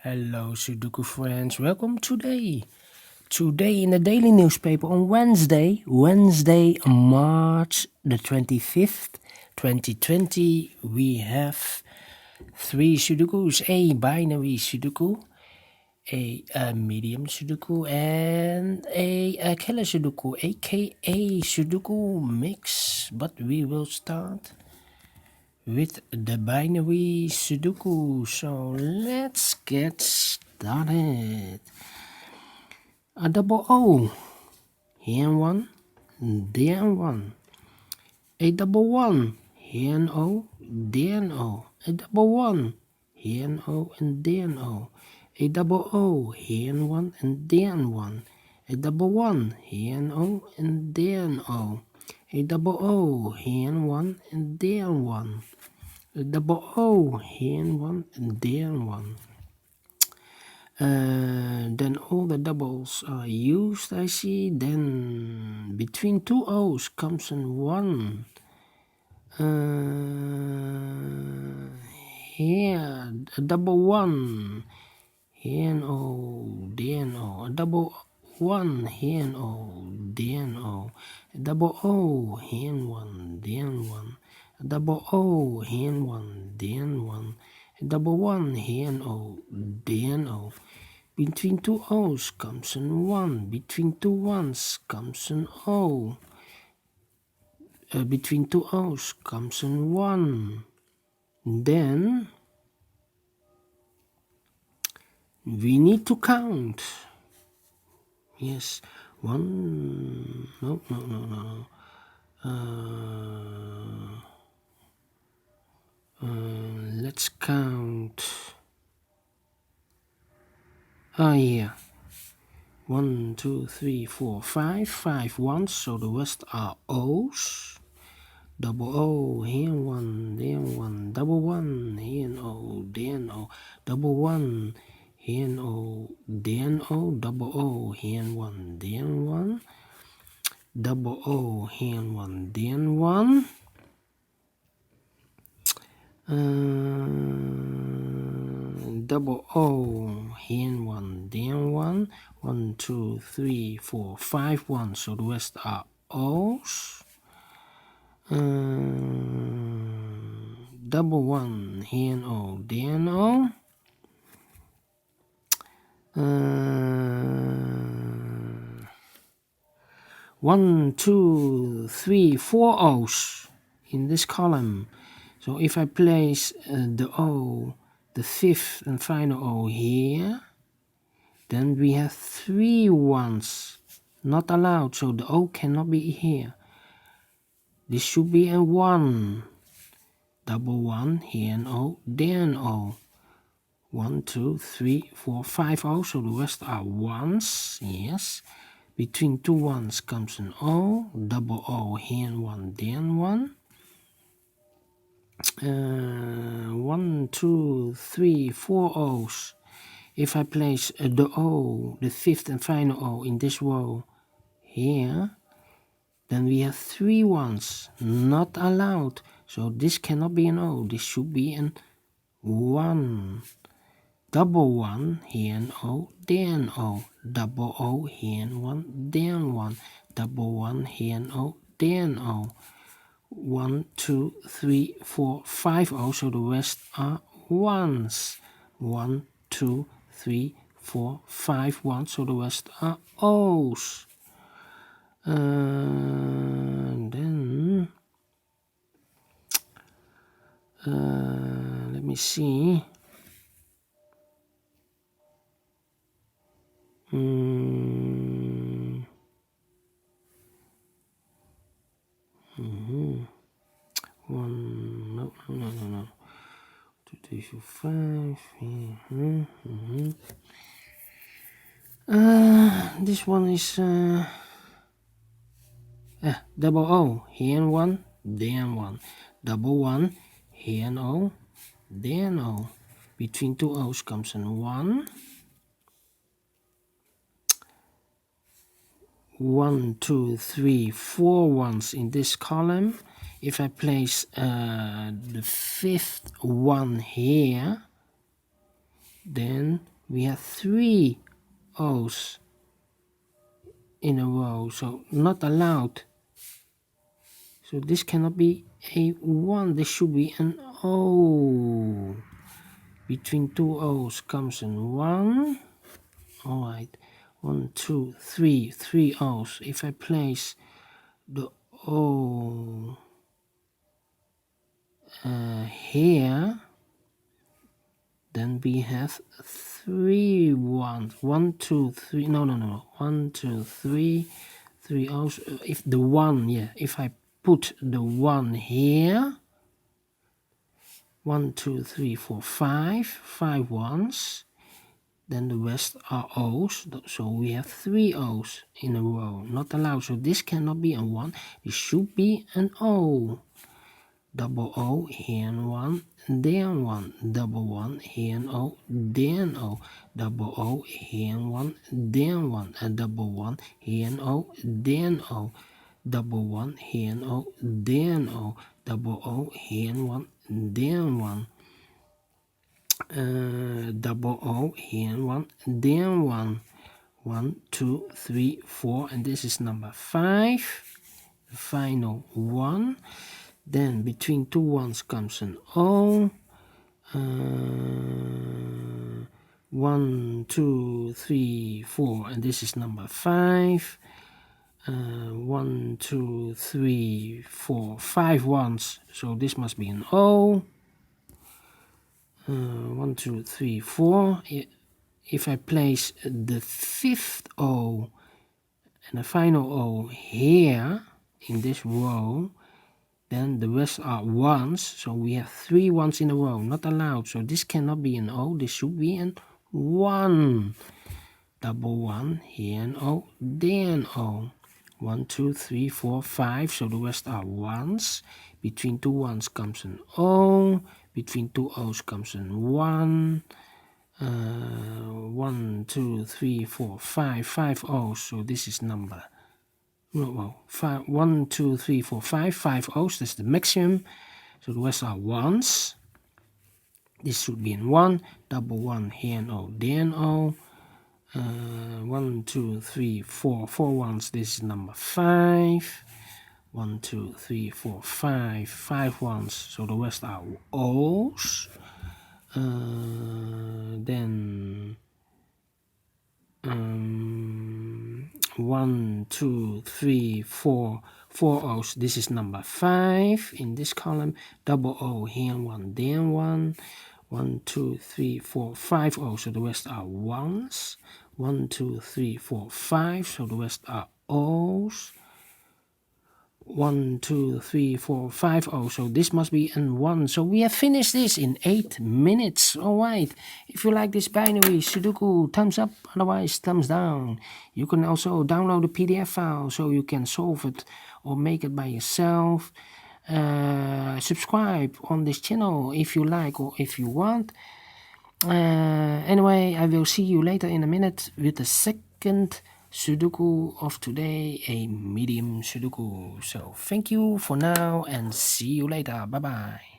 Hello Sudoku friends, welcome today in the daily newspaper on Wednesday, March the 25th, 2020, we have 3 Sudokus, a binary Sudoku, a medium Sudoku, and a killer Sudoku, aka Sudoku mix. But we will start with the binary Sudoku, so let's get started. A double O, here one, there one. A double one, here an O, there an O. A double one, here an O and there an O. A double O, here and one and there and one. A double one, here an O and there an O. A double O, here and one and there and one. A double O, here and one and there and one. Then all the doubles are used, I see. Then between two O's comes an one. Here a double one, here an O, there an O. A double one, here an O, there an O. A double O, here and one, there and one. A double O, here and one, there and one. A double one, here and O, there and O. Between two O's comes an one. Between two ones comes an O. Between two O's comes an one. Then we need to count. Yes, one. No. Let's count. Yeah. 1, 2, 3, 4, 5. 5 ones, so the rest are O's. Double O, here one, there one. Double one, here an O, there an O. Double one, here an O, there an O. Double O, here and one, there and one. Double O, here and one, there and one. Double O, here and one, there and one. 1, 2, 3, 4, 5 ones, so the rest are O's. Double one, here and O, there and O. 1, 2, 3, 4 O's in this column. So if I place the O, the fifth and final O here, then we have 3 ones not allowed, so the O cannot be here. This should be a 1. Double one, here an O, there an O. 1, 2, 3, 4, 5 O's, so the rest are ones. Yes. Between two ones comes an O. Double O, here and one, there and one. 1, 2, 3, 4 O's. If I place the O, the fifth and final O in this row here, then we have 3 ones not allowed. So this cannot be an O. This should be an 1. Double one, here an O, there an O. Double O, here and one, there and one. Double one, here an O, there an O. 1, 2, 3, 4, 5 O's, so the rest are ones. 1, 2, 3, 4, 5 ones, so the rest are O's. Then let me see. 1, no. 2, 3, 4, 5. This one is double O, here and one, there and one. Double one, here and O, there and O. Between two O's comes an 1. 1, 2, 3, 4 ones in this column. If I place the fifth one here, then we have 3 O's in a row, so not allowed. So this cannot be a 1, this should be an O. Between 2 O's comes an 1. Alright, 1, 2, 3, 3 O's. If I place the O here, then we have 3 1s. 1, 2, 3. No. 1, 2, 3. 3 O's. If the 1, if I put the 1 here, 1, 2, 3, 4, 5. 5 1s. Then the rest are O's. So we have 3 O's in a row. Not allowed. So this cannot be a 1. It should be an O. Double O, here and 1, there 1, double 1, here and O, there and O, double O, here and 1, there 1, a double 1, here and O, there and O, double 1, here and O, there and O, double O, here and 1, there and 1, double O, here and 1, there and 1, 1, 2, 3, 4, and this is number 5, the final 1. Then between 2 1s comes an O. 1, 2, 3, 4, and this is number 5. 1, 2, 3, 4, 5 1s. So this must be an O. 1, 2, 3, 4. If I place the 5th O and the final O here in this row, then the rest are 1s, so we have 3 1s in a row, not allowed. So this cannot be an O, this should be an 1. Double 1, here an O, there an O. 1, 2, 3, 4, 5, so the rest are 1s. Between 2 1s comes an O, between 2 O's comes an 1. 1, 2, 3, 4, 5, 5 O's, so this is number 1, 2, 3, 4, 5 O's, that's the maximum. So the rest are 1s. This should be in 1, double 1, here and O, there and O. 1, 2, 3, 4, 4 1s, this is number 5. 1, 2, 3, 4, 5 1s, so the rest are O's. Then 1, 2, 3, 4 O's, this is number 5 in this column. Double O, here 1, there 1. 1, 2, 3, 4, 5 O's, so the rest are 1s. 1, 2, 3, 4, 5, so the rest are O's. 1, 2, 3, 4, 5 O's, so this must be an 1. So we have finished this in 8 minutes. Alright, if you like this binary Sudoku, thumbs up, otherwise thumbs down. You can also download the PDF file so you can solve it or make it by yourself. Subscribe on this channel if you like or if you want. Anyway, I will see you later in a minute with the second Sudoku of today, a medium Sudoku. So thank you for now and see you later. Bye bye.